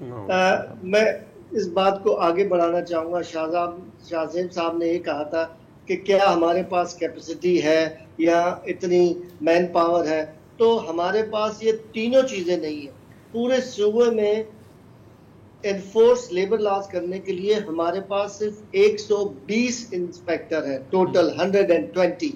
میں اس بات کو آگے بڑھانا چاہوں گا. شاہزیب صاحب نے یہ کہا تھا کہ کیا ہمارے پاس کیپیسٹی ہے یا اتنی مین پاور ہے. تو ہمارے پاس یہ تینوں چیزیں نہیں ہیں. پورے صوبے میں انفورس لیبر لاز کرنے کے لیے ہمارے پاس صرف 120 انسپیکٹر ہیں ٹوٹل 120.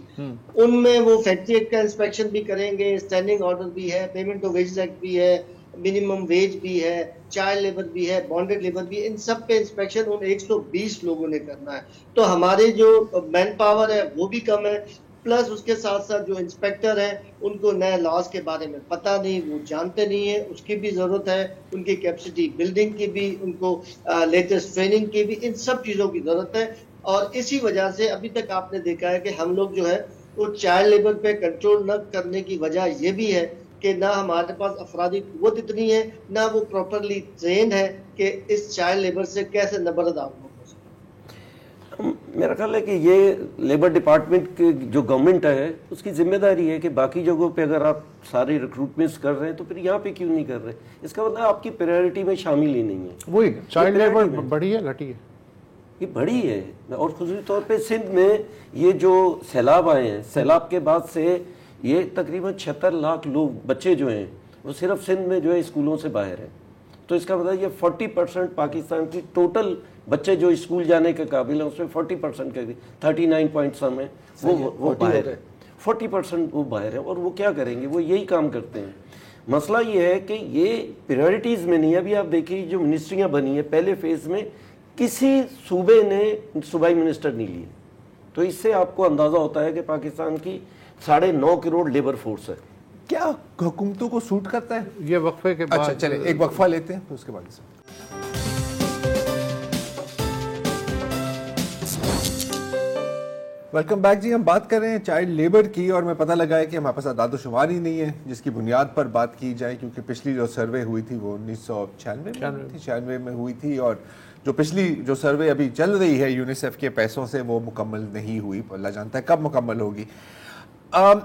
ان میں وہ فیکٹری ایکٹ کا انسپیکشن بھی کریں گے, اسٹینڈنگ آرڈر بھی ہے, پیمنٹ آف ویجز ایکٹ بھی ہے, منیمم ویج بھی ہے, چائلڈ لیبر بھی ہے, بانڈڈ لیبر بھی, ان سب پہ انسپیکشن ان 120 لوگوں نے کرنا ہے. تو ہمارے جو مین پاور ہے وہ بھی کم ہے, پلس اس کے ساتھ ساتھ جو انسپیکٹر ہیں ان کو نئے لاز کے بارے میں پتہ نہیں, وہ جانتے نہیں ہیں, اس کی بھی ضرورت ہے. ان کی کیپیسٹی بلڈنگ کی بھی, ان کو لیٹسٹ ٹریننگ کی بھی, ان سب چیزوں کی ضرورت ہے. اور اسی وجہ سے ابھی تک آپ نے دیکھا ہے کہ ہم لوگ جو ہے وہ چائلڈ لیبر پہ کنٹرول نہ کرنے کی وجہ یہ بھی ہے کہ نہ ہمارے پاس افرادی قوت اتنی ہے, نہ وہ پراپرلی ٹرینڈ ہے کہ اس چائلڈ لیبر سے کیسے نبردار ہو. میرا خیال ہے کہ یہ لیبر ڈپارٹمنٹ کی جو گورنمنٹ ہے اس کی ذمہ داری ہے کہ باقی جگہوں پہ اگر آپ سارے ریکروٹمنٹس کر رہے ہیں تو پھر یہاں پہ کیوں نہیں کر رہے. اس کا مطلب آپ کی پریورٹی میں شامل ہی نہیں ہے. وہی چائلڈ لیبر بڑی ہے گھٹی ہے؟ یہ بڑی ہے. اور خصوصی طور پہ سندھ میں یہ جو سیلاب آئے ہیں, سیلاب کے بعد سے یہ تقریباً 76 لاکھ لوگ بچے جو ہیں وہ صرف سندھ میں جو ہے اسکولوں سے باہر ہیں. تو اس کا مطلب یہ 40% پاکستان کی ٹوٹل بچے جو اسکول جانے کے قابل ہیں اس میں 40% کے 39 پوائنٹ سم ہیں وہ باہر ہے. 40% وہ باہر ہیں. اور وہ کیا کریں گے, وہ یہی کام کرتے ہیں. مسئلہ یہ ہے کہ یہ پریورٹیز میں نہیں. ابھی آپ دیکھیے جو منسٹریاں بنی ہیں پہلے فیز میں کسی صوبے نے صوبائی منسٹر نہیں لیے. تو اس سے آپ کو اندازہ ہوتا ہے کہ پاکستان کی 9.5 کروڑ لیبر فورس ہے. کیا حکومتوں کو سوٹ کرتا ہے یہ وقفے کے بعد؟ اچھا چلیں ایک وقفہ لیتے ہیں پھر اس کے بعد سے. ویلکم بیک جی. ہم بات کر رہے ہیں چائلڈ لیبر کی اور میں پتہ لگا ہے کہ ہمارے پاس اعداد و شمار ہی نہیں ہے جس کی بنیاد پر بات کی جائے, کیونکہ پچھلی جو سروے ہوئی تھی وہ 1996 میں ہوئی تھی, اور جو پچھلی جو سروے ابھی چل رہی ہے یونیسیف کے پیسوں سے وہ مکمل نہیں ہوئی. اللہ جانتا ہے کب مکمل ہوگی.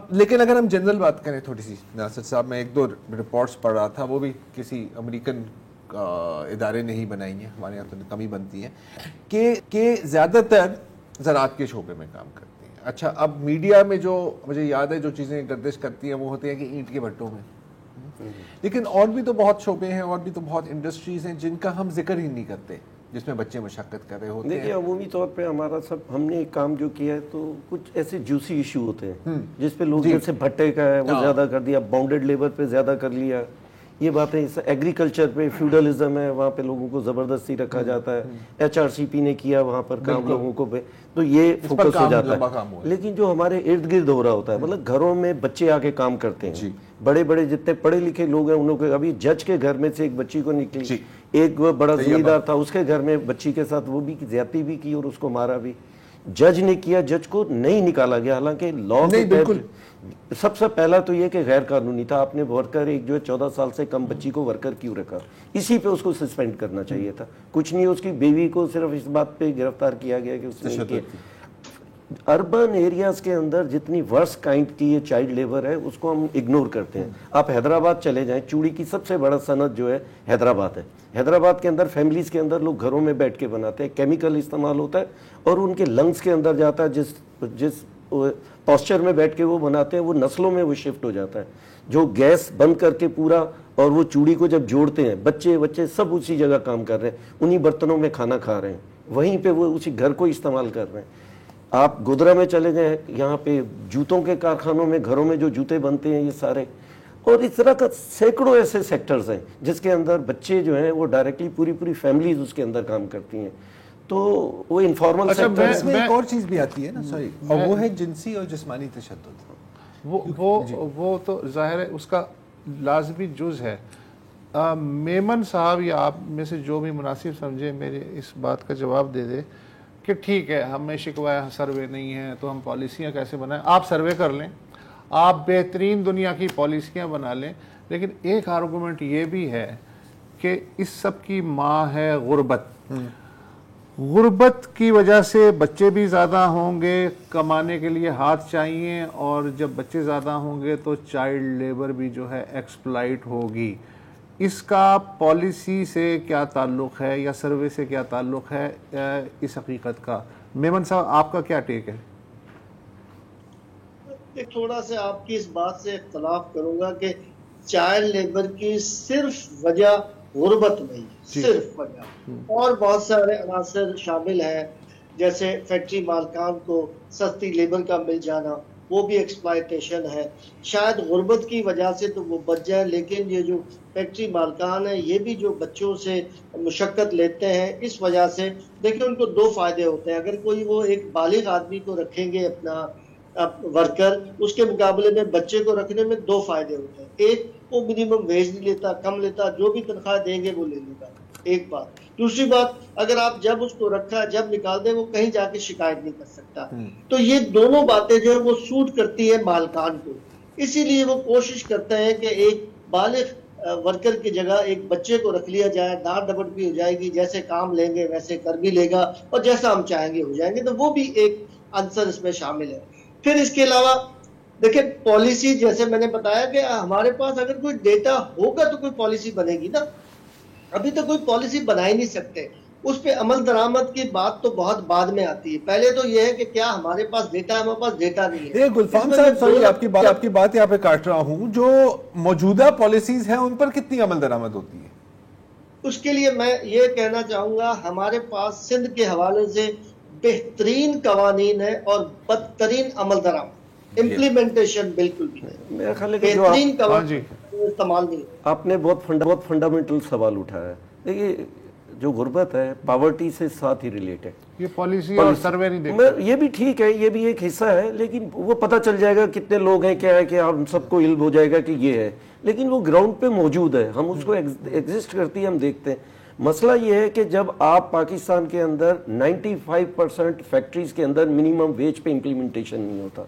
لیکن اگر ہم جنرل بات کریں تھوڑی سی, ناصر صاحب میں 1-2 رپورٹس پڑھ رہا تھا, وہ بھی کسی امریکن ادارے نے ہی بنائی ہیں, ہمارے یہاں تو کم ہی بنتی ہیں, کہ زیادہ تر زراعت کے شعبے میں کام کرتی ہیں. اچھا اب میڈیا میں جو مجھے یاد ہے جو چیزیں گردش کرتی ہیں وہ ہوتی ہیں کہ اینٹ کے بھٹوں میں, لیکن اور بھی تو بہت شعبے ہیں, اور بھی تو بہت انڈسٹریز ہیں جن کا ہم ذکر ہی نہیں کرتے, جس میں بچے مشقت کر رہے ہوتے ہیں. دیکھیے عمومی طور پہ ہمارا ہم نے ایک کام جو کیا ہے تو کچھ ایسے جوسی ایشو ہوتے ہیں جس پہ لوگ جیسے بھٹے کا ہے وہ زیادہ کر دیا, باؤنڈیڈ لیبر پہ زیادہ کر لیا, یہ باتیں. ایگریکلچر پہ فیوڈلزم ہے, وہاں پہ لوگوں کو زبردستی رکھا جاتا ہے. HRCP نے کیا وہاں پر کام لوگوں کو پہ, تو یہ فوکس ہو جاتا ہے. لیکن جو ہمارے ارد گرد ہو رہا ہوتا ہے, مطلب گھروں میں بچے آ کے کام کرتے ہیں, بڑے بڑے جتنے پڑھے لکھے لوگ ہیں انہوں کو, ابھی جج کے گھر میں سے ایک بچی کو نکلی, ایک بڑا زمیندار تھا اس کے گھر میں بچی کے ساتھ وہ بھی زیادتی بھی کی اور اس کو مارا بھی. جج نے کیا, جج کو نہیں نکالا گیا, حالانکہ لا کے سب سے پہلا تو یہ کہ غیر قانونی تھا. آپ نے ورکر ایک جو ہے 14 سال سے کم بچی کو ورکر کیوں رکھا, اسی پہ اس کو سسپینڈ کرنا چاہیے تھا. کچھ نہیں, اس کی بیوی کو صرف اس بات پہ گرفتار کیا گیا کہ اس نے کیا. اربن ایریاز کے اندر جتنی ورس کائنڈ کی یہ چائلڈ لیبر ہے اس کو ہم اگنور کرتے ہیں. آپ حیدرآباد چلے جائیں, چوڑی کی سب سے بڑا صنعت جو ہے حیدرآباد ہے. حیدرآباد کے اندر فیملیز کے اندر لوگ گھروں میں بیٹھ کے بناتے ہیں, کیمیکل استعمال ہوتا ہے اور ان کے لنگس کے اندر جاتا ہے. جس پوسچر میں بیٹھ کے وہ بناتے ہیں وہ نسلوں میں وہ شفٹ ہو جاتا ہے. جو گیس بند کر کے پورا, اور وہ چوڑی کو جب جوڑتے ہیں بچے سب اسی جگہ کام کر رہے ہیں, انہی برتنوں میں کھانا کھا رہے ہیں, وہیں پہ وہ اسی گھر کو استعمال کر رہے ہیں. آپ گودرا میں چلے جائیں, یہاں پہ جوتوں کے کارخانوں میں گھروں میں جو جوتے بنتے ہیں یہ سارے, اور اس طرح کا سینکڑوں ایسے سیکٹرز ہیں جس کے اندر بچے جو ہیں وہ ڈائریکٹلی پوری فیملیز اس کے اندر کام کرتی ہیں. تو وہ انفارمل سیکٹر. اس میں ایک اور چیز بھی آتی ہے نا, سوری, اور وہ ہے جنسی اور جسمانی تشدد. وہ تو ظاہر ہے اس کا لازمی جز ہے. میمن صاحب یا آپ میں سے جو بھی مناسب سمجھے میرے اس بات کا جواب دے دے کہ ٹھیک ہے ہمیں شکوہ سروے نہیں ہے تو ہم پالیسیاں کیسے بنائیں. آپ سروے کر لیں, آپ بہترین دنیا کی پالیسیاں بنا لیں, لیکن ایک آرگومنٹ یہ بھی ہے کہ اس سب کی ماں ہے غربت. غربت کی وجہ سے بچے بھی زیادہ ہوں گے, کمانے کے لیے ہاتھ چاہیے, اور جب بچے زیادہ ہوں گے تو چائلڈ لیبر بھی جو ہے ایکسپلائٹ ہوگی. اس کا پالیسی سے کیا تعلق ہے یا سروے سے کیا تعلق ہے اس حقیقت کا؟ میمن صاحب آپ کا کیا ٹیک ہے؟ تھوڑا سا آپ کی اس بات سے اختلاف کروں گا کہ چائلڈ لیبر کی صرف وجہ غربت نہیں، صرف وجہ اور بہت سارے عناصر شامل ہیں، جیسے فیکٹری مالکان کو سستی لیبر کا مل جانا، وہ بھی ایکسپلائٹیشن ہے. شاید غربت کی وجہ سے تو وہ بچ جائے، لیکن یہ جو فیکٹری مالکان ہیں یہ بھی جو بچوں سے مشقت لیتے ہیں اس وجہ سے دیکھیں ان کو دو فائدے ہوتے ہیں. اگر کوئی وہ ایک بالغ آدمی کو رکھیں گے اپنا ورکر، اس کے مقابلے میں بچے کو رکھنے میں دو فائدے ہوتے ہیں. ایک، وہ منیمم ویج نہیں لیتا، کم لیتا، جو بھی تنخواہ دیں گے وہ لے لے گا، ایک بات. دوسری بات، اگر آپ جب اس کو رکھا جب نکال دیں وہ کہیں جا کے شکایت نہیں کر سکتا. تو یہ دونوں باتیں جو ہے وہ سوٹ کرتی ہیں مالکان کو، اسی لیے وہ کوشش کرتے ہیں کہ ایک بالغ ورکر کی جگہ ایک بچے کو رکھ لیا جائے. ڈانٹ ڈپٹ بھی ہو جائے گی، جیسے کام لیں گے ویسے کر بھی لے گا اور جیسا ہم چاہیں گے ہو جائیں گے. تو وہ بھی ایک عنصر اس میں شامل ہے. پھر اس کے علاوہ دیکھیں پالیسی، جیسے میں نے بتایا کہ ہمارے پاس اگر کوئی ڈیٹا ہوگا تو کوئی پالیسی بنے گی نا. ابھی تو کوئی پالیسی بنا ہی نہیں سکتے. اس پہ عمل درآمد کی بات تو بہت بعد میں آتی ہے. پہلے تو یہ ہے کہ کیا ہمارے پاس ڈیٹا ہے، ہمارے پاس ڈیٹا نہیں ہے. گلفام صاحب سوری آپ کی بات یہاں پہ کاٹ رہا ہوں، جو موجودہ پالیسیز ہیں ان پر کتنی عمل درآمد ہوتی ہے؟ اس کے لیے میں یہ کہنا چاہوں گا ہمارے پاس سندھ کے حوالے سے بہترین قوانین ہے اور بدترین عمل درآمد. امپلیمنٹیشن بالکل بھی نہیں. میرا خیال ہے کہ بہترین قوانین استعمال نہیں. آپ نے بہت فنڈامنٹل سوال اٹھایا ہے. دیکھیے جو غربت ہے پاورٹی سے ساتھ ہی ریلیٹ ہے. یہ پالیسی اور سروے نہیں دیکھتے. یہ بھی ٹھیک ہے، یہ بھی ایک حصہ ہے، لیکن وہ پتہ چل جائے گا کتنے لوگ ہیں، کیا ہے کہ ہم سب کو علم ہو جائے گا کہ یہ ہے، لیکن وہ گراؤنڈ پہ موجود ہے، ہم اس کو ایگزسٹ کرتی ہے، ہم دیکھتے ہیں. مسئلہ یہ ہے کہ جب آپ پاکستان کے اندر 95% فیکٹریز کے اندر منیمم ویج پہ امپلیمنٹیشن نہیں ہوتا.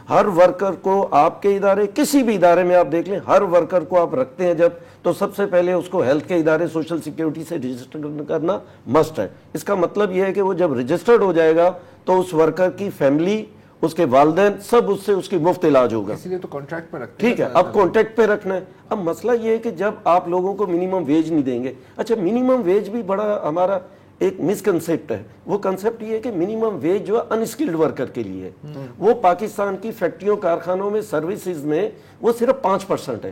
ہر ورکر کو آپ کے ادارے، کسی بھی ادارے میں آپ دیکھ لیں، ہر ورکر کو آپ رکھتے ہیں جب، تو سب سے پہلے اس کو ہیلتھ کے ادارے سوشل سیکیورٹی سے رجسٹر کرنا مسٹ ہے. اس کا مطلب یہ ہے کہ وہ جب رجسٹرڈ ہو جائے گا تو اس ورکر کی فیملی، اس کے والدین سب اس سے اس کی مفت علاج ہوگا. اسی لیے تو کانٹریکٹ پہ رکھتے ہیں. ٹھیک ہے، اب کانٹریکٹ پہ رکھنا ہے. اب مسئلہ یہ ہے کہ جب آپ لوگوں کو منیمم ویج نہیں دیں گے. اچھا منیمم ویج بھی بڑا ہمارا ایک مس کنسیپٹ ہے. وہ کنسیپٹ یہ ہے کہ منیمم ویج جو ہے انسکلڈ ورکر کے لیے ہے. وہ پاکستان کی فیکٹریوں کارخانوں میں سروسز میں وہ صرف 5% ہے.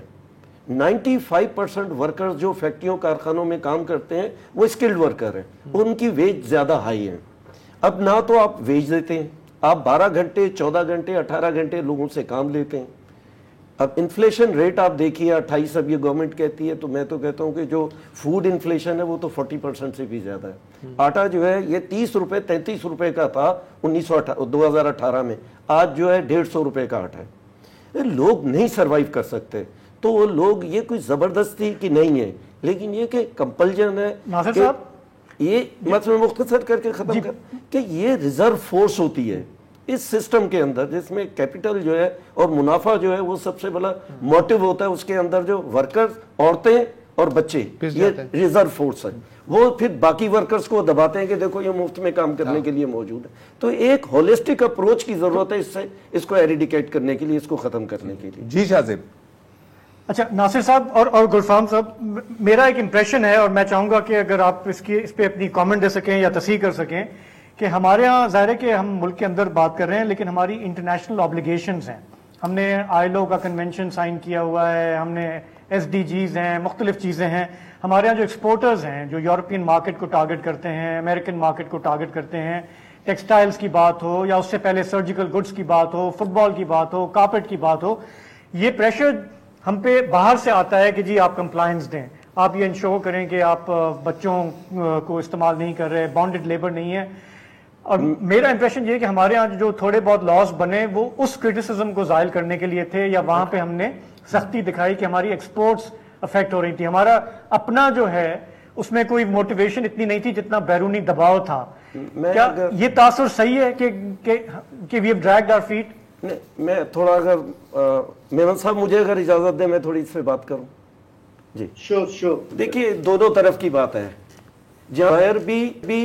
95% ورکر جو فیکٹریوں کارخانوں میں کام کرتے ہیں وہ اسکلڈ ورکر ہیں، ان کی ویج زیادہ ہائی ہے. اب نہ تو آپ ویج دیتے ہیں، آپ 12 گھنٹے 14 گھنٹے 18 گھنٹے لوگوں سے کام لیتے ہیں. اب انفلیشن ریٹ آپ دیکھیے 28، اب یہ گورنمنٹ کہتی ہے، تو میں تو کہتا ہوں کہ جو فوڈ انفلیشن ہے وہ تو 40% سے بھی زیادہ ہے. آٹا جو ہے یہ 30 روپے 33 روپے کا تھا 2018 میں، آج جو ہے 150 روپے کا آٹا ہے. لوگ نہیں سروائیو کر سکتے. تو وہ لوگ، یہ کوئی زبردستی کی نہیں ہے، لیکن یہ کہ کمپلجن ہے. ناصر صاحب یہ میں مختصر کر کے ختم کر کہ یہ ریزرو فورس ہوتی ہے اس سسٹم کے اندر، جس میں کیپٹل جو ہے اور منافع جو ہے وہ سب سے بڑا موٹیو ہوتا ہے. اس کے اندر جو ورکرز، عورتیں اور بچے، یہ ریزرو فورس ہے. وہ پھر باقی ورکرز کو دباتے ہیں کہ دیکھو یہ مفت میں کام کرنے کے لیے موجود ہے. تو ایک ہولسٹک اپروچ کی ضرورت ہے اس کو ایریڈیکیٹ کرنے کے لیے، اس کو ختم کرنے کے لیے. جی شاذیب. اچھا ناصر صاحب اور گلفام صاحب، میرا ایک امپریشن ہے اور میں چاہوں گا کہ اگر آپ اس پہ اپنی کامنٹ دے سکیں یا تصحیح کر سکیں کہ ہمارے ہاں ظاہر ہے کہ ہم ملک کے اندر بات کر رہے ہیں، لیکن ہماری انٹرنیشنل آبلیگیشنز ہیں. ہم نے ILO کا کنونشن سائن کیا ہوا ہے، ہم نے SDGs ہیں، مختلف چیزیں ہیں. ہمارے ہاں جو ایکسپورٹرز ہیں جو یورپین مارکیٹ کو ٹارگٹ کرتے ہیں، امریکن مارکیٹ کو ٹارگٹ کرتے ہیں، ٹیکسٹائلز کی بات ہو یا اس سے پہلے سرجیکل گڈس کی بات ہو، فٹ بال کی بات ہو، کارپیٹ کی بات ہو، یہ پریشر ہم پہ باہر سے آتا ہے کہ جی آپ کمپلائنس دیں، آپ یہ انشور کریں کہ آپ بچوں کو استعمال نہیں کر رہے، بانڈڈ لیبر نہیں ہے. اور میرا امپریشن یہ ہے کہ ہمارے ہاں جو تھوڑے بہت لاس بنے وہ اس کرٹیسزم کو زائل کرنے کے لیے تھے، یا وہاں پہ ہم نے سختی دکھائی کہ ہماری ایکسپورٹس افیکٹ ہو رہی تھی. ہمارا اپنا جو ہے اس میں کوئی موٹیویشن اتنی نہیں تھی جتنا بیرونی دباؤ تھا. کیا یہ تاثر صحیح ہے کہ we have dragged our feet? میں تھوڑا، اگر میمن صاحب مجھے اگر اجازت دیں میں تھوڑی اس پہ بات کروں. جی شور. دیکھیے دونوں طرف کی بات ہے. جہاں بھی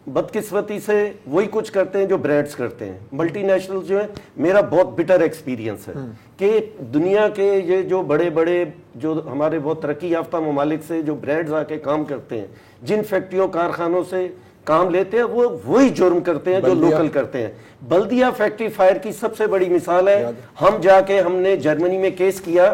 بدقسمتی سے وہی کچھ کرتے ہیں جو برانڈز کرتے ہیں. ملٹی نیشنل جو ہے, میرا بہت بٹر ایکسپیرینس ہے کہ دنیا کے یہ جو بڑے بڑے جو ہمارے بہت ترقی یافتہ ممالک سے جو برانڈز آ کے کام کرتے ہیں, جن فیکٹریوں کارخانوں سے کام لیتے ہیں, وہ وہی جرم کرتے ہیں جو لوکل کرتے ہیں. بلدیہ فیکٹری فائر کی سب سے بڑی مثال ہے. ہم جا کے ہم نے جرمنی میں کیس کیا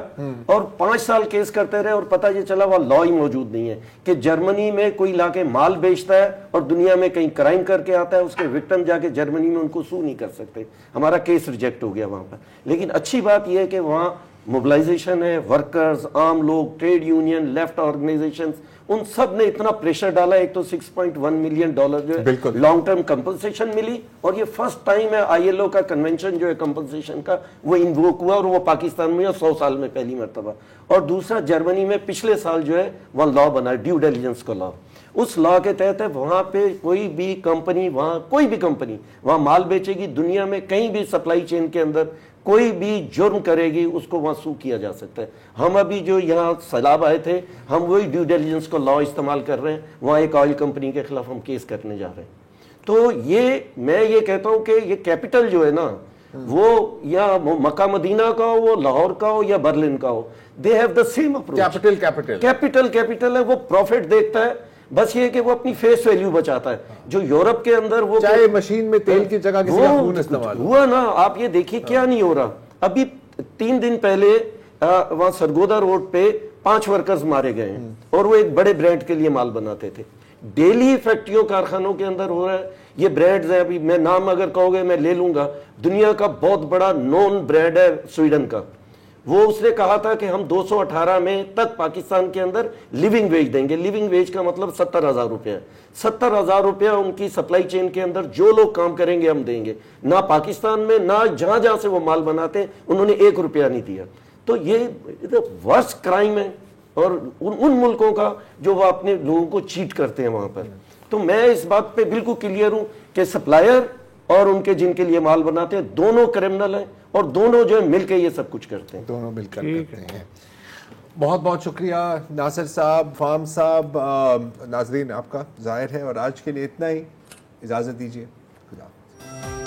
اور 5 سال کیس کرتے رہے, اور پتہ یہ چلا وہ لا ہی موجود نہیں ہے کہ جرمنی میں کوئی لا کے مال بیچتا ہے اور دنیا میں کہیں کرائم کر کے آتا ہے, اس کے وکٹم جا کے جرمنی میں ان کو سو نہیں کر سکتے. ہمارا کیس ریجیکٹ ہو گیا وہاں پر. لیکن اچھی بات یہ ہے کہ وہاں موبلائزیشن ہے, ورکرز, عام لوگ, ٹریڈ یونین, لیفٹ آرگنائزیشنز, ان سب نے اتنا پریشر ڈالا. ایک تو $6.1 ملین جو ہے لانگ ٹرم کمپنسیشن ملی, اور یہ فرسٹ ٹائم ہے ILO کا کنونشن جو ہے کمپنسیشن کا وہ انووک ہوا, اور وہ پاکستان میں 100 سال میں پہلی مرتبہ. اور دوسرا جرمنی میں پچھلے سال جو ہے وہاں لا بنا, ڈیو ڈیلیجنس کا لا. اس لا کے تحت ہے وہاں پہ کوئی بھی کمپنی, وہاں کوئی بھی کمپنی وہاں مال بیچے گی, دنیا میں کہیں بھی سپلائی چین کے اندر کوئی بھی جرم کرے گی اس کو وہاں سو کیا جا سکتا ہے. ہم ابھی جو یہاں سیلاب آئے تھے, ہم وہی ڈیو ڈیلیجنس کو لا استعمال کر رہے ہیں. وہاں ایک آئل کمپنی کے خلاف ہم کیس کرنے جا رہے ہیں. تو یہ میں یہ کہتا ہوں کہ یہ کیپٹل جو ہے نا, وہ یا مکہ مدینہ کا ہو, وہ لاہور کا ہو یا برلن کا ہو, they have the same approach. Capital ہے, وہ پروفٹ دیکھتا ہے, بس یہ کہ وہ اپنی فیس ویلیو بچاتا ہے. جو یورپ کے اندر وہ چاہے مشین میں تیل کی جگہ کسی کا خون استعمال ہوا نا, آپ یہ دیکھیے کیا نہیں ہو رہا. ابھی 3 دن پہلے وہاں سرگودا روڈ پہ 5 ورکرز مارے گئے ہیں, اور وہ ایک بڑے برانڈ کے لیے مال بناتے تھے. ڈیلی فیکٹریوں کارخانوں کے اندر ہو رہا ہے. یہ برانڈز ہیں, ابھی میں نام اگر کہو گے میں لے لوں گا, دنیا کا بہت بڑا نون برانڈ ہے سویڈن کا. وہ اس نے کہا تھا کہ ہم 218 میں تک پاکستان کے اندر لیونگ ویج دیں گے. لیونگ ویج کا مطلب 70,000 روپیہ ہے. 70,000 روپیہ ان کی سپلائی چین کے اندر جو لوگ کام کریں گے ہم دیں گے. نہ پاکستان میں نہ جہاں جہاں سے وہ مال بناتے ہیں انہوں نے 1 روپیہ نہیں دیا. تو یہ ورسٹ کرائم ہے, اور ان ملکوں کا جو وہ اپنے لوگوں کو چیٹ کرتے ہیں وہاں پر. تو میں اس بات پہ بالکل کلیئر ہوں کہ سپلائر اور ان کے جن کے لیے مال بناتے ہیں دونوں کرمنل ہیں, اور دونوں جو ہے مل کے یہ سب کچھ کرتے ہیں. دونوں مل کر کرتے ہیں. بہت بہت شکریہ ناصر صاحب, فہم صاحب. ناظرین آپ کا ظاہر ہے, اور آج کے لیے اتنا ہی. اجازت دیجیے. خدا حافظ.